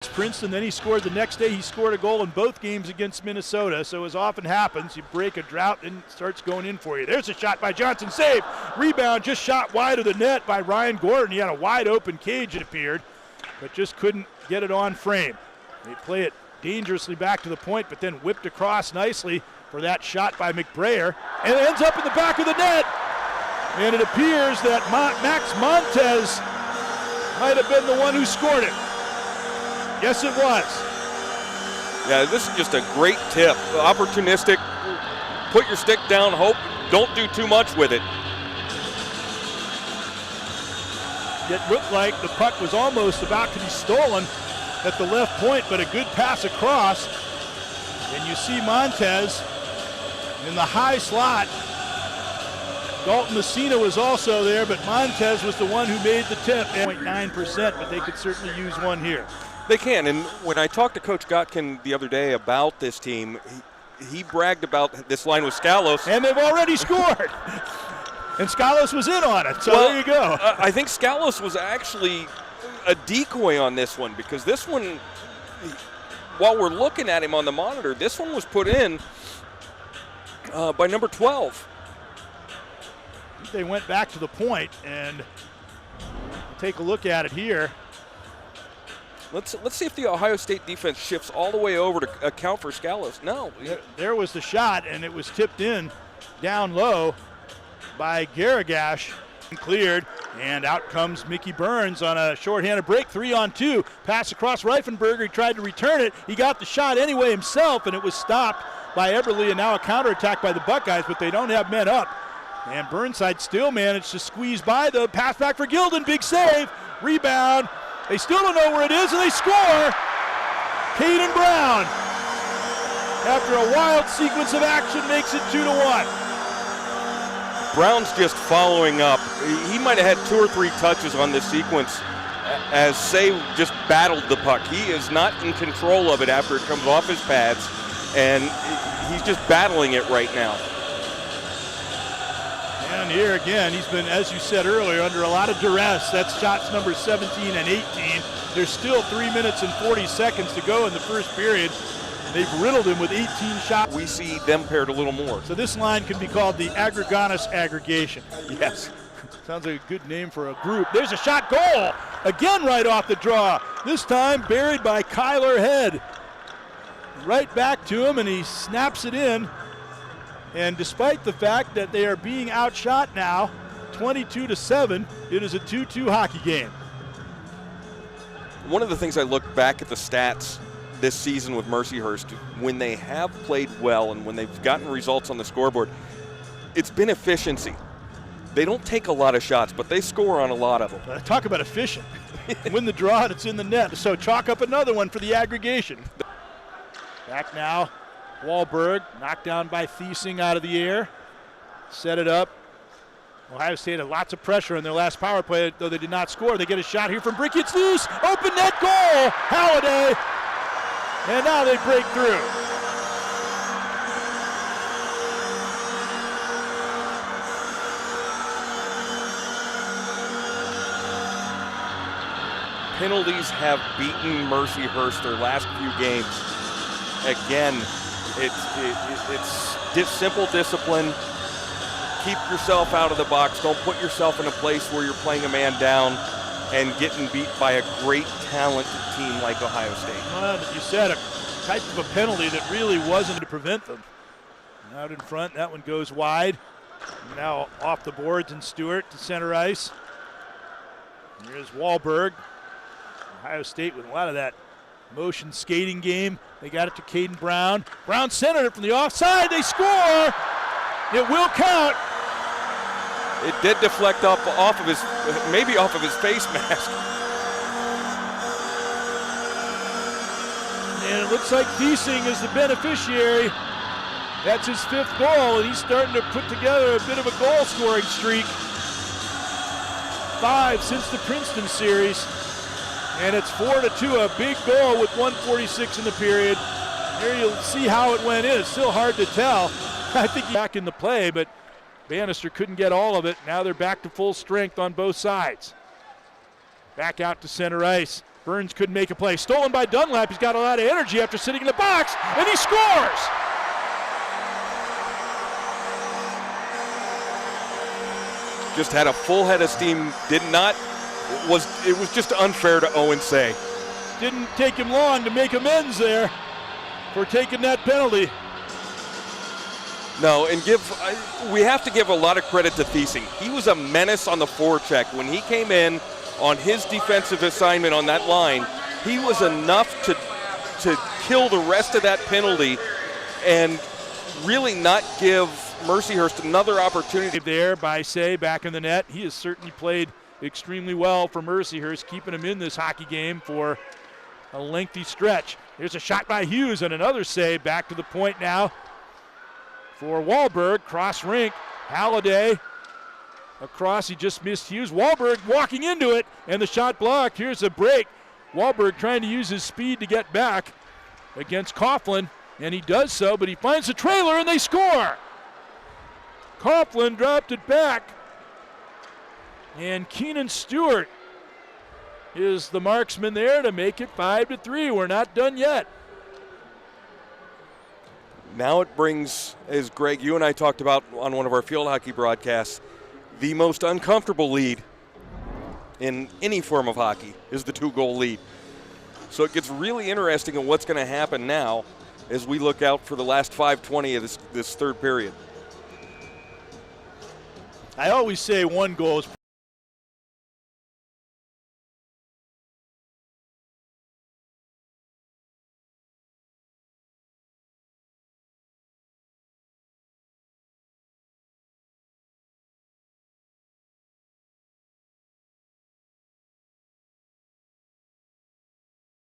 Princeton, then he scored the next day. He scored a goal in both games against Minnesota. So as often happens, you break a drought and it starts going in for you. There's a shot by Johnson, save. Rebound just shot wide of the net by Ryan Gordon. He had a wide open cage, it appeared, but just couldn't get it on frame. They play it dangerously back to the point, but then whipped across nicely for that shot by McBrayer, and it ends up in the back of the net. And it appears that Max Montez might have been the one who scored it. Yes, it was. Yeah, this is just a great tip. Opportunistic, put your stick down, hope, don't do too much with it. It looked like the puck was almost about to be stolen at the left point, but a good pass across. And you see Montez in the high slot. Dalton Messina was also there, but Montez was the one who made the tip. 0.9%, but they could certainly use one here. They can, and when I talked to Coach Gotkin the other day about this team, he bragged about this line with Scalos. And they've already scored. And Scalos was in on it, so well, there you go. I think Scalos was actually a decoy on this one, because this one, while we're looking at him on the monitor, this one was put in by number 12. They went back to the point, and take a look at it here. Let's see if the Ohio State defense shifts all the way over to account for Scalos. No. There was the shot, and it was tipped in down low by Garagash. Cleared, and out comes Mickey Burns on a shorthanded break. 3-on-2. Pass across Reifenberger. He tried to return it. He got the shot anyway himself, and it was stopped by Eberle, and now a counterattack by the Buckeyes, but they don't have men up. And Burnside still managed to squeeze by the pass back for Gilden. Big save. Rebound. They still don't know where it is, and they score. Caden Brown, after a wild sequence of action, makes it 2-1. Brown's just following up. He might have had 2 or 3 touches on this sequence as Say just battled the puck. He is not in control of it after it comes off his pads, and he's just battling it right now. And here again, he's been, as you said earlier, under a lot of duress. That's shots number 17 and 18. There's still 3 minutes and 40 seconds to go in the first period. They've riddled him with 18 shots. We see them paired a little more. So this line can be called the Aggregatus aggregation. Yes. Sounds like a good name for a group. There's a shot, goal! Again right off the draw. This time buried by Kyler Head. Right back to him, and he snaps it in. And despite the fact that they are being outshot now, 22-7, it is a 2-2 hockey game. One of the things I look back at the stats this season with Mercyhurst, when they have played well and when they've gotten results on the scoreboard, it's been efficiency. They don't take a lot of shots, but they score on a lot of them. Talk about efficient. Win the draw, and it's in the net. So chalk up another one for the aggregation. Back now. Wahlberg knocked down by Thiesing out of the air. Set it up. Ohio State had lots of pressure in their last power play, though they did not score. They get a shot here from Bricky. It's loose. Open net goal. Halliday. And now they break through. Penalties have beaten Mercyhurst their last few games. Again, it's just simple discipline. Keep yourself out of the box. Don't put yourself in a place where you're playing a man down and getting beat by a great, talented team like Ohio State. Well, you said a type of a penalty that really wasn't to prevent them. Out in front, that one goes wide. Now off the boards, and Stewart to center ice. Here's Wahlberg. Ohio State with a lot of that motion skating game. They got it to Caden Brown. Brown centered it from the offside. They score. It will count. It did deflect off of his, maybe off of his face mask. And it looks like Thiesing is the beneficiary. That's his 5th goal, and he's starting to put together a bit of a goal scoring streak. 5 since the Princeton series. And it's 4-2, a big goal with 1:46 in the period. Here you'll see how it went in. It's still hard to tell. I think he's back in the play, but Bannister couldn't get all of it. Now they're back to full strength on both sides. Back out to center ice. Burns couldn't make a play. Stolen by Dunlap. He's got a lot of energy after sitting in the box, and he scores! Just had a full head of steam. It was just unfair to Owen Say. Didn't take him long to make amends there for taking that penalty. No, and we have to give a lot of credit to Thiesing. He was a menace on the forecheck. When he came in on his defensive assignment on that line, he was enough to kill the rest of that penalty and really not give Mercyhurst another opportunity. There by Say back in the net. He has certainly played extremely well for Mercyhurst, keeping him in this hockey game for a lengthy stretch. Here's a shot by Hughes and another save back to the point now for Wahlberg. Cross rink, Halliday across, he just missed Hughes. Wahlberg walking into it and the shot blocked. Here's a break. Wahlberg trying to use his speed to get back against Coughlin, and he does so, but he finds the trailer and they score. Coughlin dropped it back, and Keenan Stewart is the marksman there to make it 5-3. We're not done yet. Now it brings, as Greg, you and I talked about on one of our field hockey broadcasts, the most uncomfortable lead in any form of hockey is the 2-goal lead. So it gets really interesting in what's going to happen now as we look out for the last 5:20 of this third period. I always say 1 goal is